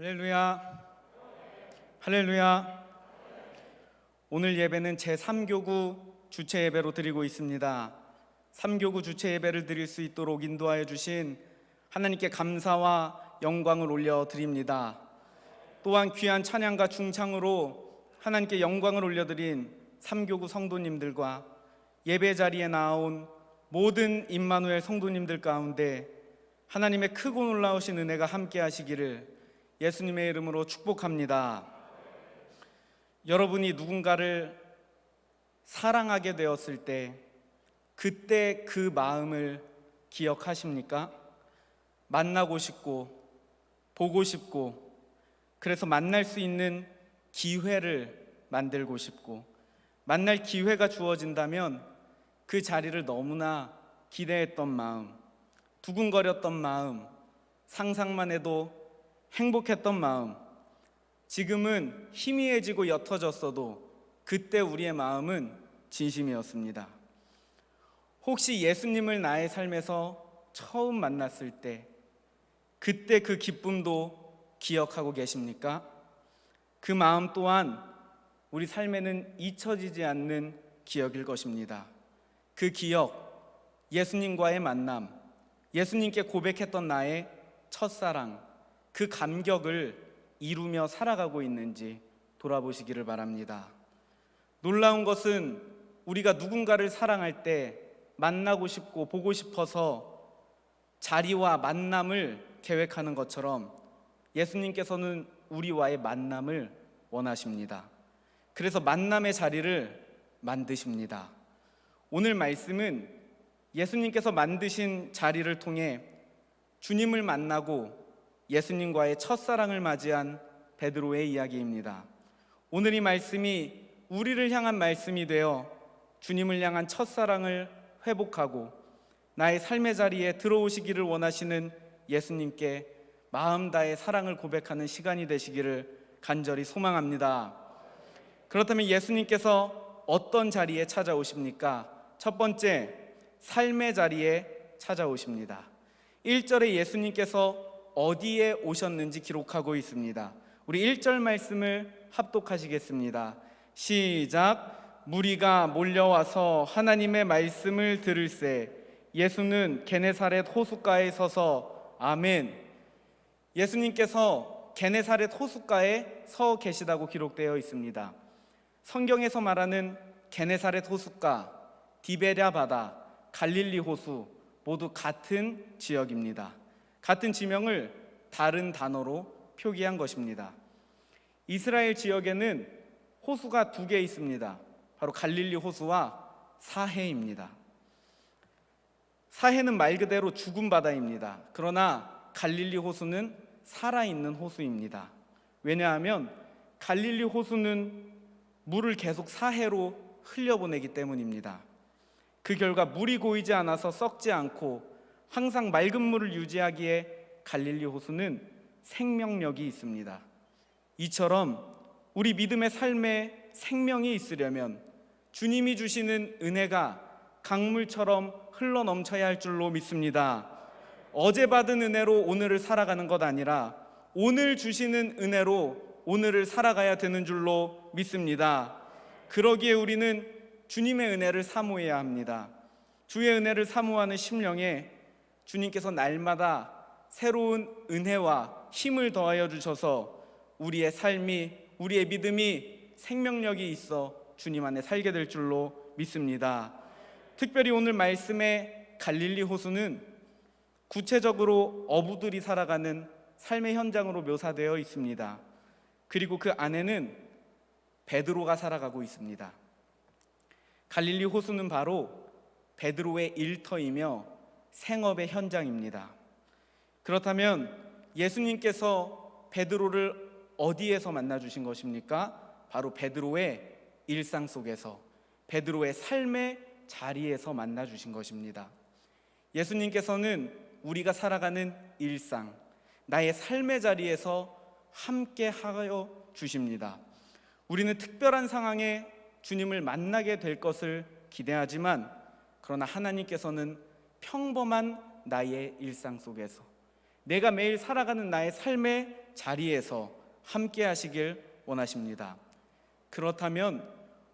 할렐루야, 할렐루야. 오늘 예배는 제3교구 주체 예배로 드리고 있습니다. 3교구 주체 예배를 드릴 수 있도록 인도하여 주신 하나님께 감사와 영광을 올려드립니다. 또한 귀한 찬양과 중창으로 하나님께 영광을 올려드린 3교구 성도님들과 예배 자리에 나온 모든 임마누엘 성도님들 가운데 하나님의 크고 놀라우신 은혜가 함께 하시기를 예수님의 이름으로 축복합니다. 여러분이 누군가를 사랑하게 되었을 때 그때 그 마음을 기억하십니까? 만나고 싶고 보고 싶고 그래서 만날 수 있는 기회를 만들고 싶고 만날 기회가 주어진다면 그 자리를 너무나 기대했던 마음, 두근거렸던 마음, 상상만 해도 행복했던 마음, 지금은 희미해지고 옅어졌어도 그때 우리의 마음은 진심이었습니다. 혹시 예수님을 나의 삶에서 처음 만났을 때 그때 그 기쁨도 기억하고 계십니까? 그 마음 또한 우리 삶에는 잊혀지지 않는 기억일 것입니다. 그 기억, 예수님과의 만남, 예수님께 고백했던 나의 첫사랑, 그 감격을 이루며 살아가고 있는지 돌아보시기를 바랍니다. 놀라운 것은 우리가 누군가를 사랑할 때 만나고 싶고 보고 싶어서 자리와 만남을 계획하는 것처럼 예수님께서는 우리와의 만남을 원하십니다. 그래서 만남의 자리를 만드십니다. 오늘 말씀은 예수님께서 만드신 자리를 통해 주님을 만나고 예수님과의 첫사랑을 맞이한 베드로의 이야기입니다. 오늘 이 말씀이 우리를 향한 말씀이 되어 주님을 향한 첫사랑을 회복하고 나의 삶의 자리에 들어오시기를 원하시는 예수님께 마음 다해 사랑을 고백하는 시간이 되시기를 간절히 소망합니다. 그렇다면 예수님께서 어떤 자리에 찾아오십니까? 첫 번째, 삶의 자리에 찾아오십니다. 1절에 예수님께서 어디에 오셨는지 기록하고 있습니다. 우리 1절 말씀을 합독하시겠습니다. 시작. 무리가 몰려와서 하나님의 말씀을 들을새 예수는 게네사렛 호숫가에 서서 아멘. 예수님께서 게네사렛 호숫가에 서 계시다고 기록되어 있습니다. 성경에서 말하는 게네사렛 호숫가, 디베랴 바다, 갈릴리 호수 모두 같은 지역입니다. 같은 지명을 다른 단어로 표기한 것입니다. 이스라엘 지역에는 호수가 두 개 있습니다. 바로 갈릴리 호수와 사해입니다. 사해는 말 그대로 죽은 바다입니다. 그러나 갈릴리 호수는 살아있는 호수입니다. 왜냐하면 갈릴리 호수는 물을 계속 사해로 흘려보내기 때문입니다. 그 결과 물이 고이지 않아서 썩지 않고 항상 맑은 물을 유지하기에 갈릴리 호수는 생명력이 있습니다. 이처럼 우리 믿음의 삶에 생명이 있으려면 주님이 주시는 은혜가 강물처럼 흘러넘쳐야 할 줄로 믿습니다. 어제 받은 은혜로 오늘을 살아가는 것 아니라 오늘 주시는 은혜로 오늘을 살아가야 되는 줄로 믿습니다. 그러기에 우리는 주님의 은혜를 사모해야 합니다. 주의 은혜를 사모하는 심령에 주님께서 날마다 새로운 은혜와 힘을 더하여 주셔서 우리의 삶이, 우리의 믿음이 생명력이 있어 주님 안에 살게 될 줄로 믿습니다. 특별히 오늘 말씀의 갈릴리 호수는 구체적으로 어부들이 살아가는 삶의 현장으로 묘사되어 있습니다. 그리고 그 안에는 베드로가 살아가고 있습니다. 갈릴리 호수는 바로 베드로의 일터이며 생업의 현장입니다. 그렇다면 예수님께서 베드로를 어디에서 만나 주신 것입니까? 바로 베드로의 일상 속에서, 베드로의 삶의 자리에서 만나 주신 것입니다. 예수님께서는 우리가 살아가는 일상, 나의 삶의 자리에서 함께 하여 주십니다. 우리는 특별한 상황에 주님을 만나게 될 것을 기대하지만 그러나 하나님께서는 평범한 나의 일상 속에서, 내가 매일 살아가는 나의 삶의 자리에서 함께 하시길 원하십니다. 그렇다면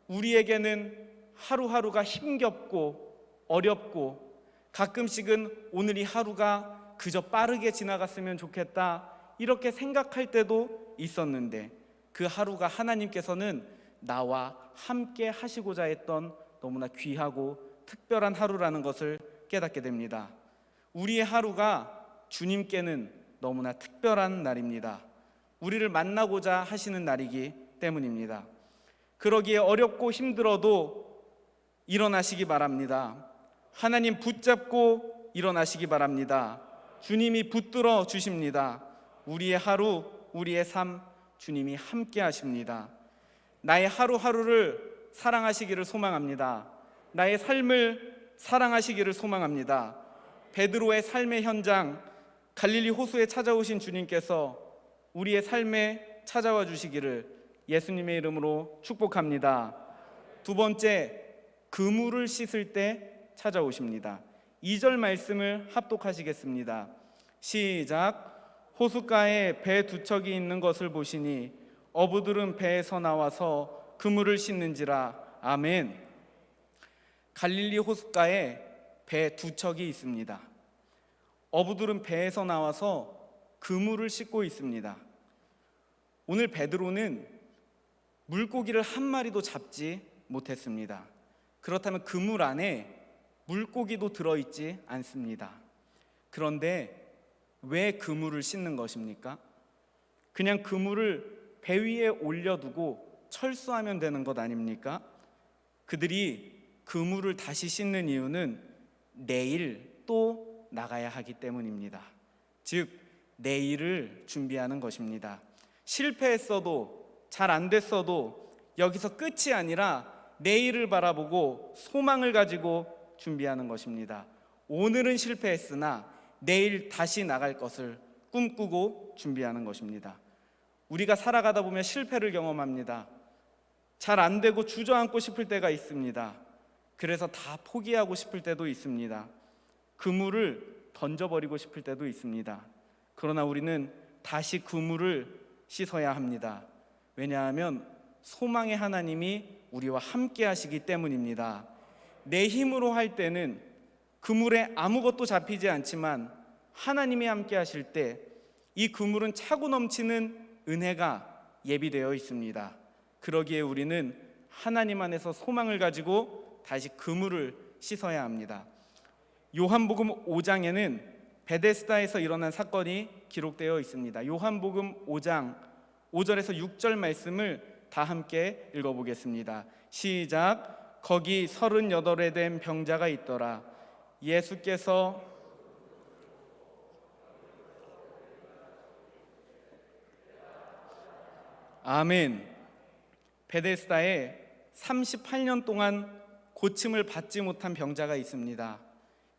우리에게는 하루하루가 힘겹고 어렵고 가끔씩은 오늘 이 하루가 그저 빠르게 지나갔으면 좋겠다 이렇게 생각할 때도 있었는데, 그 하루가 하나님께서는 나와 함께 하시고자 했던 너무나 귀하고 특별한 하루라는 것을 깨닫게 됩니다. 우리의 하루가 주님께는 너무나 특별한 날입니다. 우리를 만나고자 하시는 날이기 때문입니다. 그러기에 어렵고 힘들어도 일어나시기 바랍니다. 하나님 붙잡고 일어나시기 바랍니다. 주님이 붙들어 주십니다. 우리의 하루, 우리의 삶, 주님이 함께 하십니다. 나의 하루하루를 사랑하시기를 소망합니다. 나의 삶을 사랑하시기를 소망합니다. 베드로의 삶의 현장, 갈릴리 호수에 찾아오신 주님께서 우리의 삶에 찾아와 주시기를 예수님의 이름으로 축복합니다. 두 번째, 그물을 씻을 때 찾아오십니다. 2절 말씀을 합독하시겠습니다. 시작. 호숫가에 배 두 척이 있는 것을 보시니 어부들은 배에서 나와서 그물을 씻는지라. 아멘. 갈릴리 호숫가에 배 두 척이 있습니다. 어부들은 배에서 나와서 그물을 씻고 있습니다. 오늘 베드로는 물고기를 한 마리도 잡지 못했습니다. 그렇다면 그물 안에 물고기도 들어있지 않습니다. 그런데 왜 그물을 씻는 것입니까? 그냥 그물을 배 위에 올려두고 철수하면 되는 것 아닙니까? 그들이 그물을 다시 씻는 이유는 내일 또 나가야 하기 때문입니다. 즉 내일을 준비하는 것입니다. 실패했어도 잘 안 됐어도 여기서 끝이 아니라 내일을 바라보고 소망을 가지고 준비하는 것입니다. 오늘은 실패했으나 내일 다시 나갈 것을 꿈꾸고 준비하는 것입니다. 우리가 살아가다 보면 실패를 경험합니다. 잘 안 되고 주저앉고 싶을 때가 있습니다. 그래서 다 포기하고 싶을 때도 있습니다. 그물을 던져버리고 싶을 때도 있습니다. 그러나 우리는 다시 그물을 씻어야 합니다. 왜냐하면 소망의 하나님이 우리와 함께 하시기 때문입니다. 내 힘으로 할 때는 그물에 아무것도 잡히지 않지만 하나님이 함께 하실 때 이 그물은 차고 넘치는 은혜가 예비되어 있습니다. 그러기에 우리는 하나님 안에서 소망을 가지고 다시 그물을 씻어야 합니다. 요한복음 5장에는 베데스다에서 일어난 사건이 기록되어 있습니다. 요한복음 5장 5절에서 6절 말씀을 다 함께 읽어보겠습니다. 시작. 거기 38에 된 병자가 있더라. 예수께서 아멘. 베데스다에 38년 동안 고침을 받지 못한 병자가 있습니다.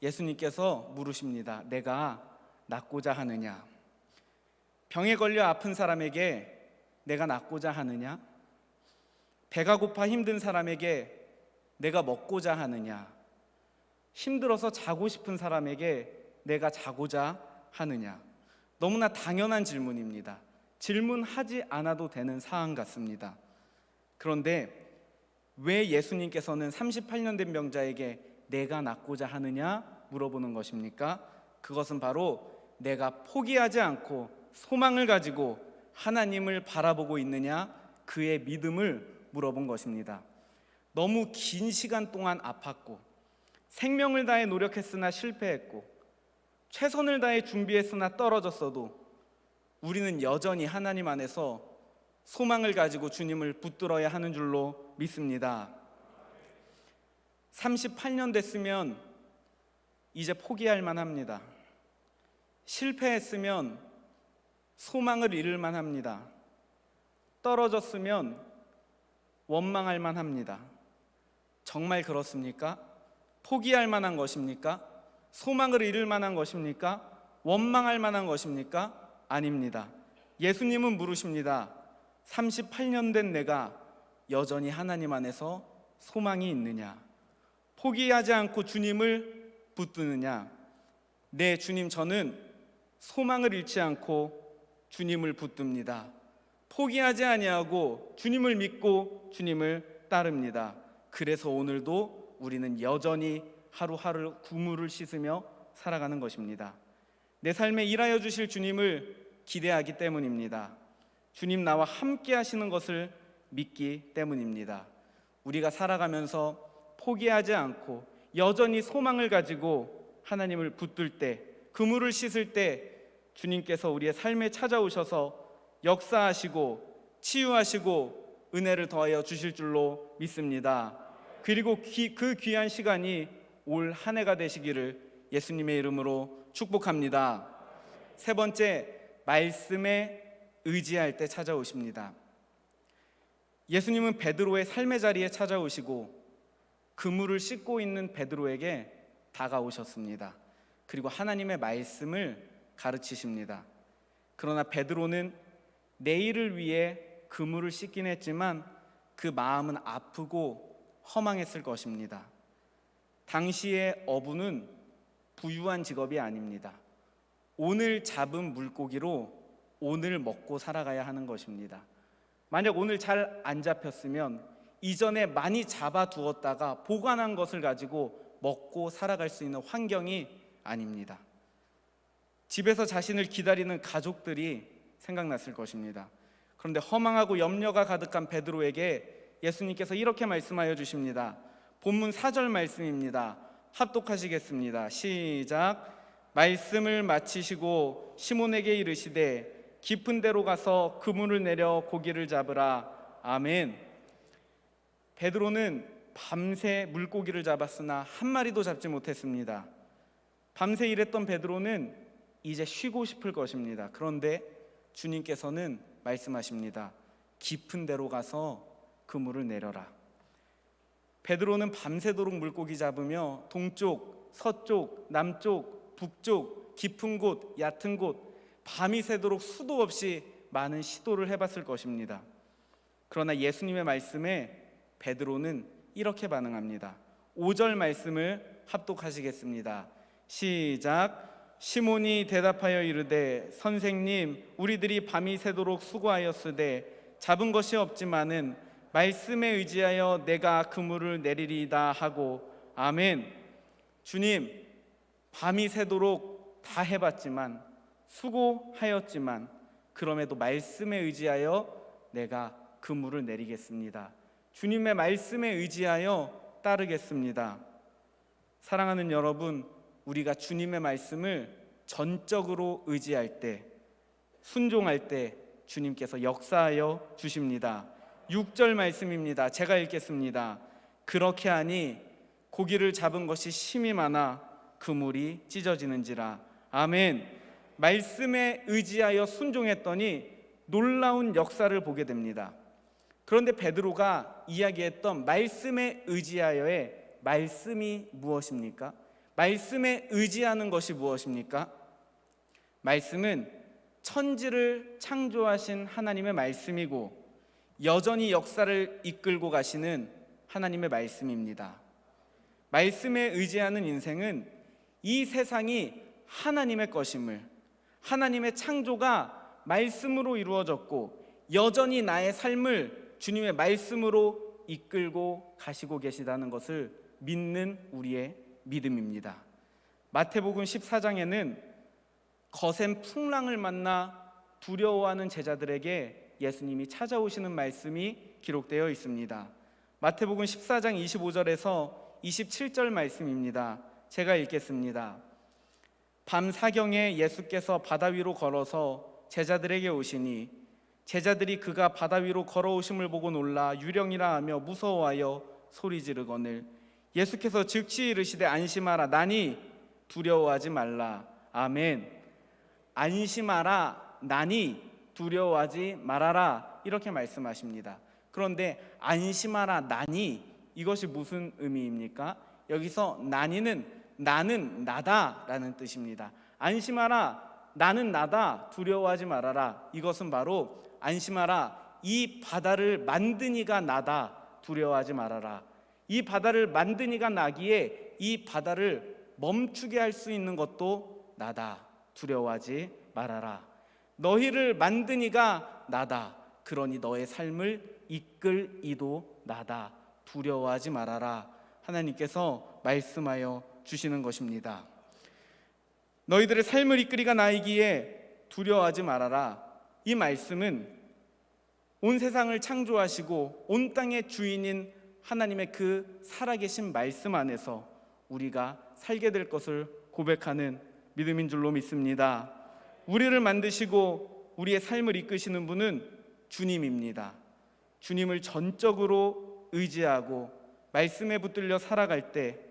예수님께서 물으십니다. 내가 낫고자 하느냐? 병에 걸려 아픈 사람에게 내가 낫고자 하느냐? 배가 고파 힘든 사람에게 내가 먹고자 하느냐? 힘들어서 자고 싶은 사람에게 내가 자고자 하느냐? 너무나 당연한 질문입니다. 질문하지 않아도 되는 사안 같습니다. 그런데 왜 예수님께서는 38년 된 병자에게 내가 낫고자 하느냐 물어보는 것입니까? 그것은 바로 내가 포기하지 않고 소망을 가지고 하나님을 바라보고 있느냐, 그의 믿음을 물어본 것입니다. 너무 긴 시간 동안 아팠고 생명을 다해 노력했으나 실패했고 최선을 다해 준비했으나 떨어졌어도 우리는 여전히 하나님 안에서 소망을 가지고 주님을 붙들어야 하는 줄로 믿습니다. 38년 됐으면 이제 포기할 만합니다. 실패했으면 소망을 잃을 만합니다. 떨어졌으면 원망할 만합니다. 정말 그렇습니까? 포기할 만한 것입니까? 소망을 잃을 만한 것입니까? 원망할 만한 것입니까? 아닙니다. 예수님은 물으십니다. 38년 된 내가 여전히 하나님 안에서 소망이 있느냐? 포기하지 않고 주님을 붙드느냐? 네, 주님, 저는 소망을 잃지 않고 주님을 붙듭니다. 포기하지 아니하고 주님을 믿고 주님을 따릅니다. 그래서 오늘도 우리는 여전히 하루하루 구물을 씻으며 살아가는 것입니다. 내 삶에 일하여 주실 주님을 기대하기 때문입니다. 주님 나와 함께 하시는 것을 믿기 때문입니다. 우리가 살아가면서 포기하지 않고 여전히 소망을 가지고 하나님을 붙들 때, 그물을 씻을 때 주님께서 우리의 삶에 찾아오셔서 역사하시고 치유하시고 은혜를 더하여 주실 줄로 믿습니다. 그리고 그 귀한 시간이 올 한 해가 되시기를 예수님의 이름으로 축복합니다. 세 번째, 말씀에 의지할 때 찾아오십니다. 예수님은 베드로의 삶의 자리에 찾아오시고 그물을 씻고 있는 베드로에게 다가오셨습니다. 그리고 하나님의 말씀을 가르치십니다. 그러나 베드로는 내일을 위해 그물을 씻긴 했지만 그 마음은 아프고 허망했을 것입니다. 당시의 어부는 부유한 직업이 아닙니다. 오늘 잡은 물고기로 오늘 먹고 살아가야 하는 것입니다. 만약 오늘 잘 안 잡혔으면 이전에 많이 잡아두었다가 보관한 것을 가지고 먹고 살아갈 수 있는 환경이 아닙니다. 집에서 자신을 기다리는 가족들이 생각났을 것입니다. 그런데 허망하고 염려가 가득한 베드로에게 예수님께서 이렇게 말씀하여 주십니다. 본문 4절 말씀입니다. 합독하시겠습니다. 시작. 말씀을 마치시고 시몬에게 이르시되 깊은 데로 가서 그물을 내려 고기를 잡으라. 아멘. 베드로는 밤새 물고기를 잡았으나 한 마리도 잡지 못했습니다. 밤새 일했던 베드로는 이제 쉬고 싶을 것입니다. 그런데 주님께서는 말씀하십니다. 깊은 데로 가서 그물을 내려라. 베드로는 밤새도록 물고기 잡으며 동쪽, 서쪽, 남쪽, 북쪽, 깊은 곳, 얕은 곳, 밤이 새도록 수도 없이 많은 시도를 해봤을 것입니다. 그러나 예수님의 말씀에 베드로는 이렇게 반응합니다. 5절 말씀을 합독하시겠습니다. 시작. 시몬이 대답하여 이르되 선생님, 우리들이 밤이 새도록 수고하였으되 잡은 것이 없지만은 말씀에 의지하여 내가 그물을 내리리이다 하고. 아멘. 주님, 밤이 새도록 다 해봤지만 수고하였지만 그럼에도 말씀에 의지하여 내가 그물을 내리겠습니다. 주님의 말씀에 의지하여 따르겠습니다. 사랑하는 여러분, 우리가 주님의 말씀을 전적으로 의지할 때, 순종할 때 주님께서 역사하여 주십니다. 6절 말씀입니다. 제가 읽겠습니다. 그렇게 하니 고기를 잡은 것이 심이 많아 그물이 찢어지는지라. 아멘. 말씀에 의지하여 순종했더니 놀라운 역사를 보게 됩니다. 그런데 베드로가 이야기했던 말씀에 의지하여의 말씀이 무엇입니까? 말씀에 의지하는 것이 무엇입니까? 말씀은 천지를 창조하신 하나님의 말씀이고 여전히 역사를 이끌고 가시는 하나님의 말씀입니다. 말씀에 의지하는 인생은 이 세상이 하나님의 것임을, 하나님의 창조가 말씀으로 이루어졌고 여전히 나의 삶을 주님의 말씀으로 이끌고 가시고 계시다는 것을 믿는 우리의 믿음입니다. 마태복음 14장에는 거센 풍랑을 만나 두려워하는 제자들에게 예수님이 찾아오시는 말씀이 기록되어 있습니다. 마태복음 14장 25절에서 27절 말씀입니다. 제가 읽겠습니다. 밤 사경에 예수께서 바다 위로 걸어서 제자들에게 오시니 제자들이 그가 바다 위로 걸어오심을 보고 놀라 유령이라 하며 무서워하여 소리 지르거늘 예수께서 즉시 이르시되 안심하라 나니 두려워하지 말라. 아멘. 안심하라 나니 두려워하지 말아라, 이렇게 말씀하십니다. 그런데 안심하라 나니, 이것이 무슨 의미입니까? 여기서 나니는 나는 나다라는 뜻입니다. 안심하라 나는 나다, 두려워하지 말아라, 이것은 바로 안심하라 이 바다를 만든 이가 나다, 두려워하지 말아라. 이 바다를 만든 이가 나기에 이 바다를 멈추게 할 수 있는 것도 나다, 두려워하지 말아라. 너희를 만든 이가 나다. 그러니 너의 삶을 이끌 이도 나다. 두려워하지 말아라. 하나님께서 말씀하여 주시는 것입니다. 너희들의 삶을 이끌이가 나이기에 두려워하지 말아라. 이 말씀은 온 세상을 창조하시고 온 땅의 주인인 하나님의 그 살아계신 말씀 안에서 우리가 살게 될 것을 고백하는 믿음인 줄로 믿습니다. 우리를 만드시고 우리의 삶을 이끄시는 분은 주님입니다. 주님을 전적으로 의지하고 말씀에 붙들려 살아갈 때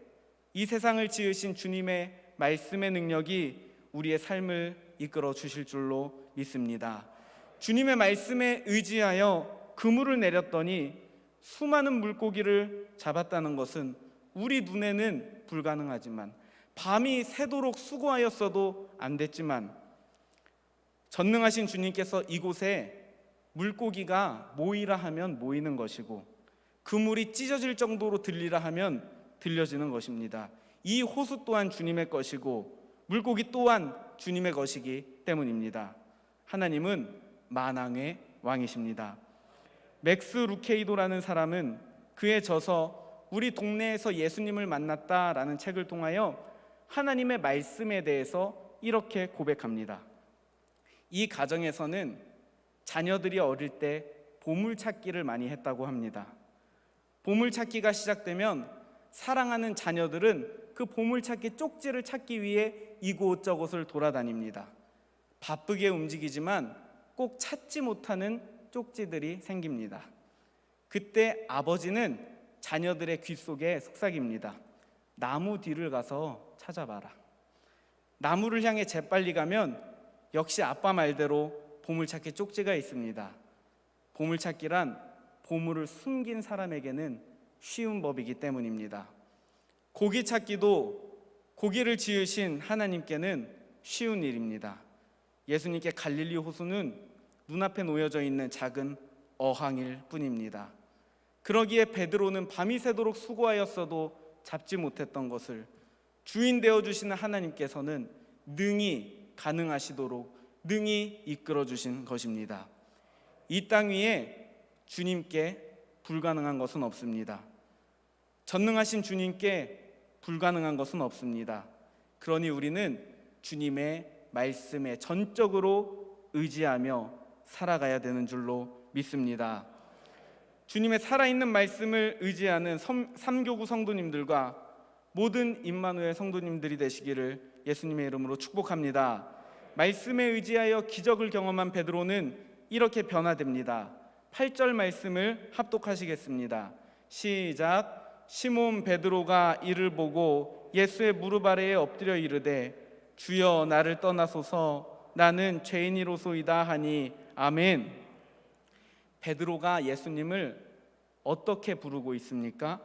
이 세상을 지으신 주님의 말씀의 능력이 우리의 삶을 이끌어 주실 줄로 믿습니다. 주님의 말씀에 의지하여 그물을 내렸더니 수많은 물고기를 잡았다는 것은 우리 눈에는 불가능하지만, 밤이 새도록 수고하였어도 안 됐지만, 전능하신 주님께서 이곳에 물고기가 모이라 하면 모이는 것이고 그물이 찢어질 정도로 들리라 하면 들려지는 것입니다. 이 호수 또한 주님의 것이고 물고기 또한 주님의 것이기 때문입니다. 하나님은 만왕의 왕이십니다. 맥스 루케이도라는 사람은 그의 저서 우리 동네에서 예수님을 만났다라는 책을 통하여 하나님의 말씀에 대해서 이렇게 고백합니다. 이 가정에서는 자녀들이 어릴 때 보물찾기를 많이 했다고 합니다. 보물찾기가 시작되면 사랑하는 자녀들은 그 보물찾기 쪽지를 찾기 위해 이곳저곳을 돌아다닙니다. 바쁘게 움직이지만 꼭 찾지 못하는 쪽지들이 생깁니다. 그때 아버지는 자녀들의 귀 속에 속삭입니다. 나무 뒤를 가서 찾아봐라. 나무를 향해 재빨리 가면 역시 아빠 말대로 보물찾기 쪽지가 있습니다. 보물찾기란 보물을 숨긴 사람에게는 쉬운 법이기 때문입니다. 고기 찾기도 고기를 지으신 하나님께는 쉬운 일입니다. 예수님께 갈릴리 호수는 눈앞에 놓여져 있는 작은 어항일 뿐입니다. 그러기에 베드로는 밤이 새도록 수고하였어도 잡지 못했던 것을 주인 되어주시는 하나님께서는 능히 가능하시도록 능히 이끌어 주신 것입니다. 이 땅 위에 주님께 불가능한 것은 없습니다. 전능하신 주님께 불가능한 것은 없습니다. 그러니 우리는 주님의 말씀에 전적으로 의지하며 살아가야 되는 줄로 믿습니다. 주님의 살아있는 말씀을 의지하는 삼교구 성도님들과 모든 임마누엘 성도님들이 되시기를 예수님의 이름으로 축복합니다. 말씀에 의지하여 기적을 경험한 베드로는 이렇게 변화됩니다. 8절 말씀을 합독하시겠습니다. 시작. 시몬 베드로가 이를 보고 예수의 무릎 아래에 엎드려 이르되 주여 나를 떠나소서 나는 죄인이로소이다 하니 아멘. 베드로가 예수님을 어떻게 부르고 있습니까?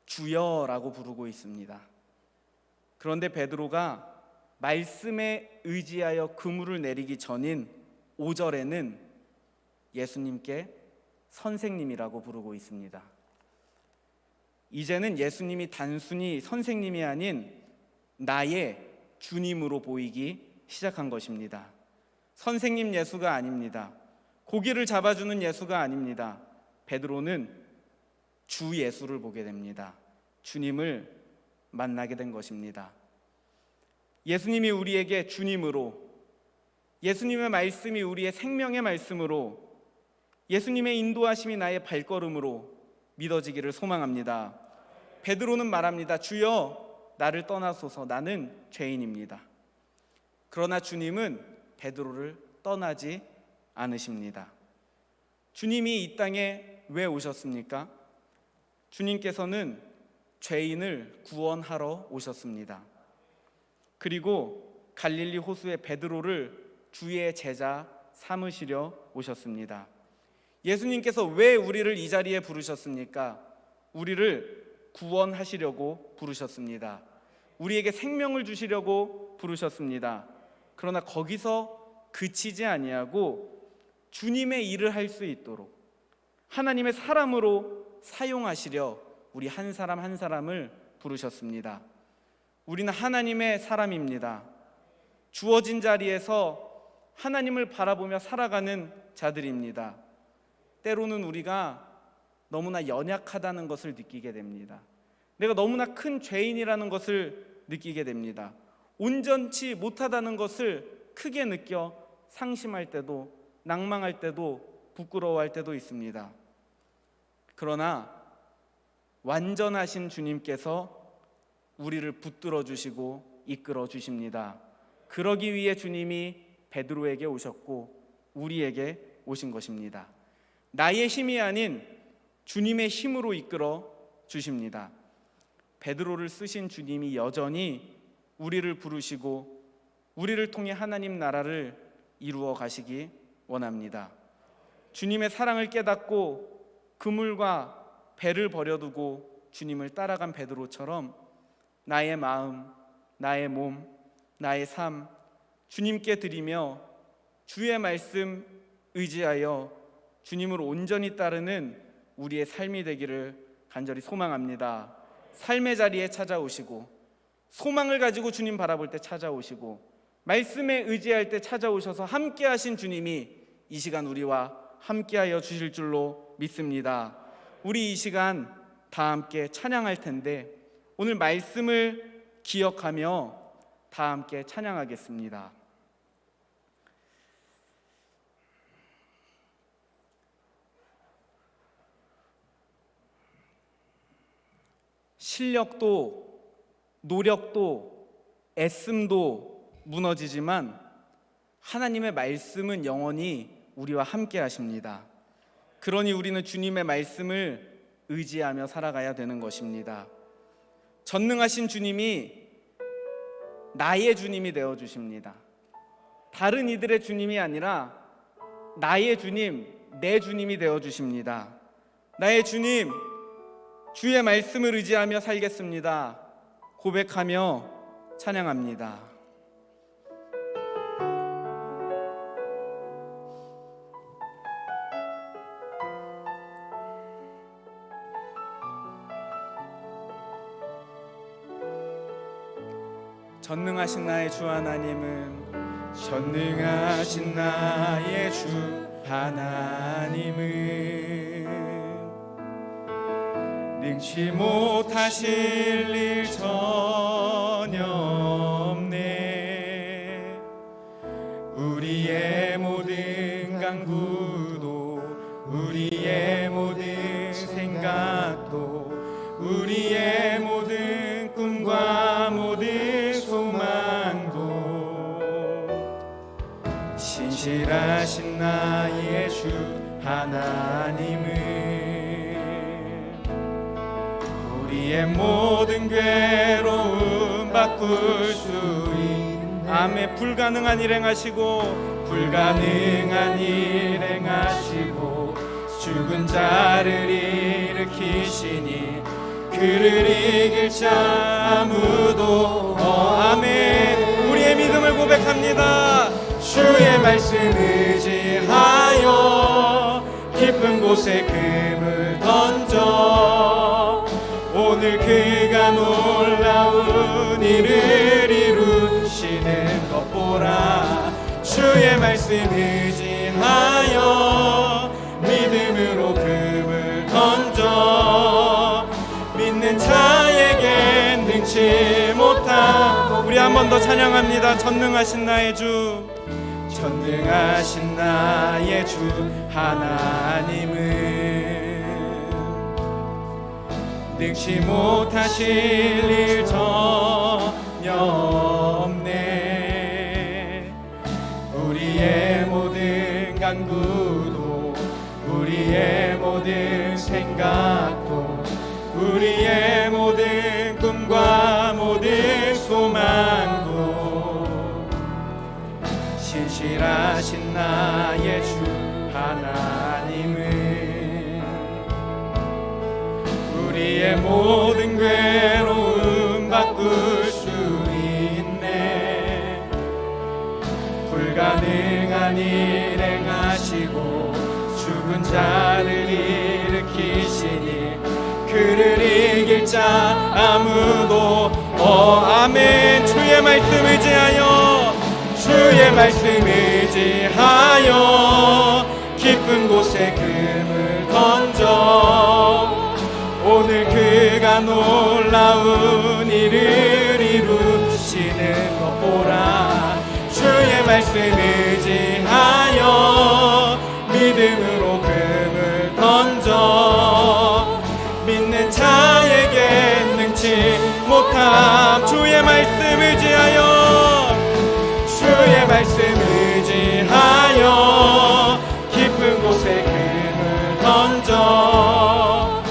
주여라고 부르고 있습니다. 그런데 베드로가 말씀에 의지하여 그물을 내리기 전인 5절에는 예수님께 선생님이라고 부르고 있습니다. 이제는 예수님이 단순히 선생님이 아닌 나의 주님으로 보이기 시작한 것입니다. 선생님 예수가 아닙니다. 고기를 잡아주는 예수가 아닙니다. 베드로는 주 예수를 보게 됩니다. 주님을 만나게 된 것입니다. 예수님이 우리에게 주님으로, 예수님의 말씀이 우리의 생명의 말씀으로, 예수님의 인도하심이 나의 발걸음으로 믿어지기를 소망합니다. 베드로는 말합니다. 주여 나를 떠나소서 나는 죄인입니다. 그러나 주님은 베드로를 떠나지 않으십니다. 주님이 이 땅에 왜 오셨습니까? 주님께서는 죄인을 구원하러 오셨습니다. 그리고 갈릴리 호수의 베드로를 주의 제자 삼으시려 오셨습니다. 예수님께서 왜 우리를 이 자리에 부르셨습니까? 우리를 구원하시려고 부르셨습니다. 우리에게 생명을 주시려고 부르셨습니다. 그러나 거기서 그치지 아니하고 주님의 일을 할 수 있도록 하나님의 사람으로 사용하시려 우리 한 사람 한 사람을 부르셨습니다. 우리는 하나님의 사람입니다. 주어진 자리에서 하나님을 바라보며 살아가는 자들입니다. 때로는 우리가 너무나 연약하다는 것을 느끼게 됩니다. 내가 너무나 큰 죄인이라는 것을 느끼게 됩니다. 온전치 못하다는 것을 크게 느껴 상심할 때도, 낭망할 때도, 부끄러워할 때도 있습니다. 그러나 완전하신 주님께서 우리를 붙들어 주시고 이끌어 주십니다. 그러기 위해 주님이 베드로에게 오셨고 우리에게 오신 것입니다. 나의 힘이 아닌 주님의 힘으로 이끌어 주십니다. 베드로를 쓰신 주님이 여전히 우리를 부르시고 우리를 통해 하나님 나라를 이루어 가시기 원합니다. 주님의 사랑을 깨닫고 그물과 배를 버려두고 주님을 따라간 베드로처럼 나의 마음, 나의 몸, 나의 삶 주님께 드리며 주의 말씀 의지하여 주님을 온전히 따르는 우리의 삶이 되기를 간절히 소망합니다. 삶의 자리에 찾아오시고 소망을 가지고 주님 바라볼 때 찾아오시고 말씀에 의지할 때 찾아오셔서 함께 하신 주님이 이 시간 우리와 함께하여 주실 줄로 믿습니다. 우리 이 시간 다 함께 찬양할 텐데 오늘 말씀을 기억하며 다 함께 찬양하겠습니다. 실력도 노력도 애씀도 무너지지만 하나님의 말씀은 영원히 우리와 함께 하십니다. 그러니 우리는 주님의 말씀을 의지하며 살아가야 되는 것입니다. 전능하신 주님이 나의 주님이 되어 주십니다. 다른 이들의 주님이 아니라 나의 주님, 내 주님이 되어 주십니다. 나의 주님, 주의 말씀을 의지하며 살겠습니다. 고백하며 찬양합니다. 전능하신 나의 주 하나님은 전능하신 나의 주 하나님은 능치 못하실 일 전혀 없네. 우리의 모든 간구도 우리의 모든 생각도 우리의 모든 꿈과 모든 소망도 신실하신 나의 주 하나님은 우리의 모든 괴로움 바꿀 수 있네. 아멘. 불가능한 일 행하시고 불가능한 일 행하시고 죽은 자를 일으키시니 그를 이길 자 아무도 아멘. 우리의 믿음을 고백합니다. 주의 말씀 의지하여 깊은 곳에 금을 던져 오늘 그가 놀라운 일을 이루시는 것 보라. 주의 말씀 의지하여 믿음으로 금을 던져 믿는 자에겐 능치 못한 우리 한 번 더 찬양합니다. 전능하신 나의 주 전능하신 나의 주 하나님은 능치 못하실 일 전혀 없네. 우리의 모든 간구도 우리의 모든 생각도 우리의 모든 꿈과 모든 소망도 신실하신 나의 주 하나님은 우리의 모든 괴로움 바꿀 수 있네. 불가능한 일 행하시고 죽은 자를 일으키시니 그를 이길 자 아무도 아멘. 주의 말씀 의지하여 주의 말씀 의지하여 깊은 곳에 금을 던져 오늘 그가 놀라운 일을 이루시는 것 보라. 주의 말씀 의지하여 믿음으로 금을 던져 믿는 자에게 능치 못함. 주의 말씀 의지하여 주의 말씀 의지하여 깊은 곳에 금을 던져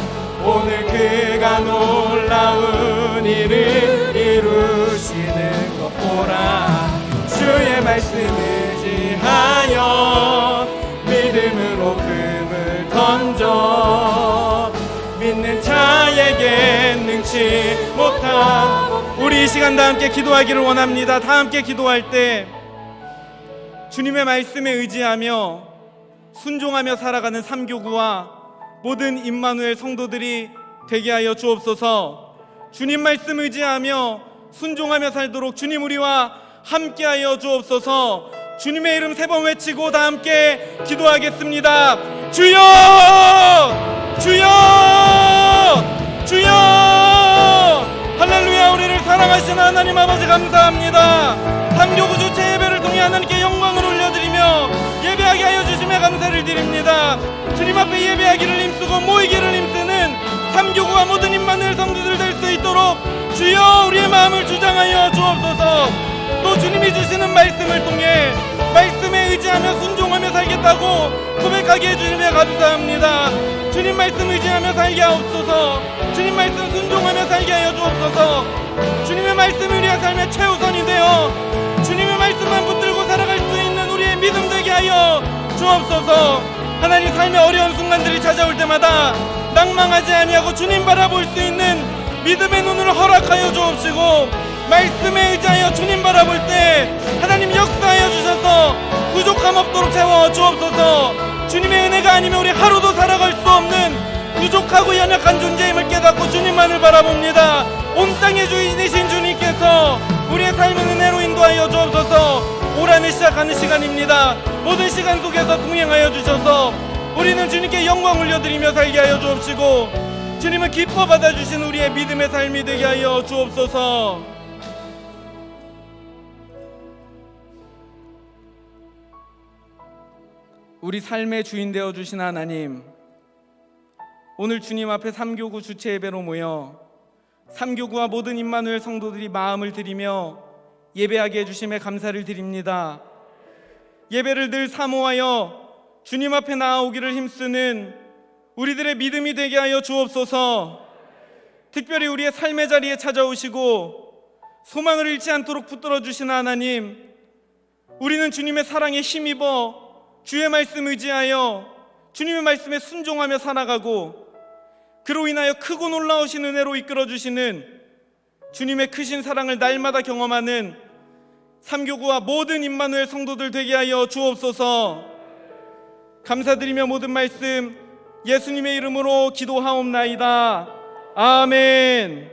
오늘 그가 놀라운 일을 이루시는 것 보라. 주의 말씀 의지하여 믿음으로 금을 던져 믿는 자에게 능치 못함. 우리 이 시간 다 함께 기도하기를 원합니다. 다 함께 기도할 때 주님의 말씀에 의지하며 순종하며 살아가는 삼교구와 모든 임마누엘 성도들이 되게 하여 주옵소서. 주님 말씀 의지하며 순종하며 살도록 주님 우리와 함께하여 주옵소서. 주님의 이름 3번 외치고 다 함께 기도하겠습니다. 주여! 주여! 주여! 할렐루야. 우리를 사랑하시는 하나님 아버지 감사합니다. 삼교구 주체 예배를 통해 하나님께 영광을 올려드리며 예배하게 하여 주심에 감사를 드립니다. 주님 앞에 예배하기를 힘쓰고 모이기를 힘쓰는 삼교구와 모든 임마누엘 성도들 될 수 있도록 주여 우리의 마음을 주장하여 주옵소서. 또 주님이 주시는 말씀을 통해 말씀에 의지하며 순종하며 살겠다고 고백하게 해주시며 감사합니다. 주님 말씀 의지하며 살게 하옵소서. 주님 말씀 순종하며 살게 하여 주옵소서. 주님의 말씀이 우리의 삶의 최우선이 되어 주님의 말씀만 붙들고 살아갈 수 있는 우리의 믿음 되게 하여 주옵소서. 하나님 삶의 어려운 순간들이 찾아올 때마다 낭망하지 아니하고 주님 바라볼 수 있는 믿음의 눈을 허락하여 주옵시고 말씀에 의지하여 주님 바라볼 때 하나님 역사하여 주셔서 부족함 없도록 채워 주옵소서. 주님의 은혜가 아니면 우리 하루도 살아갈 수 없는 부족하고 연약한 존재임을 깨닫고 주님만을 바라봅니다. 온 땅의 주인이신 주님께서 우리의 삶을 은혜로 인도하여 주옵소서. 올 한해 시작하는 시간입니다. 모든 시간 속에서 동행하여 주셔서 우리는 주님께 영광 올려드리며 살게 하여 주옵시고 주님은 기뻐 받아주신 우리의 믿음의 삶이 되게 하여 주옵소서. 우리 삶의 주인 되어주신 하나님, 오늘 주님 앞에 삼교구 주체 예배로 모여 삼교구와 모든 임마누엘 성도들이 마음을 드리며 예배하게 해주심에 감사를 드립니다. 예배를 늘 사모하여 주님 앞에 나아오기를 힘쓰는 우리들의 믿음이 되게 하여 주옵소서. 특별히 우리의 삶의 자리에 찾아오시고 소망을 잃지 않도록 붙들어 주시는 하나님, 우리는 주님의 사랑에 힘입어 주의 말씀 의지하여 주님의 말씀에 순종하며 살아가고 그로 인하여 크고 놀라우신 은혜로 이끌어 주시는 주님의 크신 사랑을 날마다 경험하는 삼교구와 모든 임마누엘 성도들 되게 하여 주옵소서. 감사드리며 모든 말씀 예수님의 이름으로 기도하옵나이다. 아멘.